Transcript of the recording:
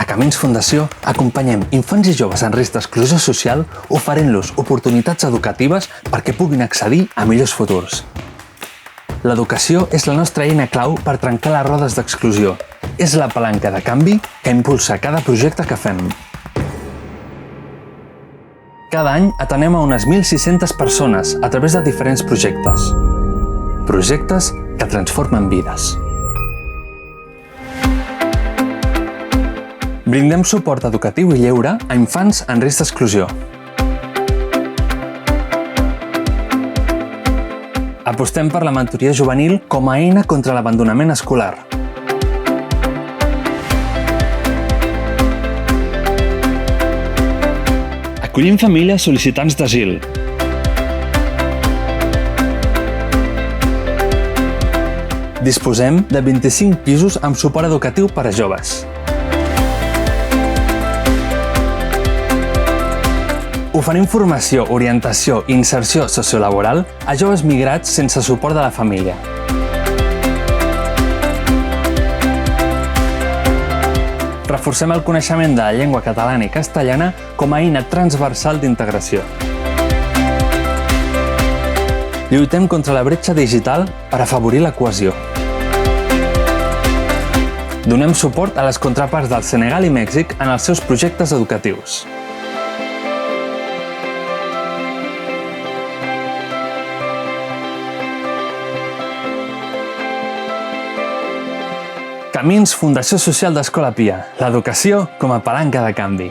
Camins Fundació acompanyem infants i joves en risc d'exclusió social oferint-los oportunitats educatives perquè puguin accedir a millors futurs. L'educació és la nostra eina clau per trencar les rodes d'exclusió. És la palanca de canvi que impulsa cada projecte que fem. Cada any atenem a unes 1.600 persones a través de diferents projectes. Projectes que transformen vides. Brindem suport educatiu i lleure a infants en risc d'exclusió. Apostem per la mentoria juvenil com a eina contra l'abandonament escolar. Acollim famílies sol·licitants d'asil. Disposem de 25 pisos amb suport educatiu per a joves. Oferim formació, orientació i inserció sociolaboral a joves migrats sense suport de la família. Reforcem el coneixement de la llengua catalana i castellana com a eina transversal d'integració. Lluitem contra la bretxa digital per afavorir la cohesió. Donem suport a les contraparts del Senegal i Mèxic en els seus projectes educatius. Camins Fundació Social d'Escola Pia, l'educació com a palanca de canvi.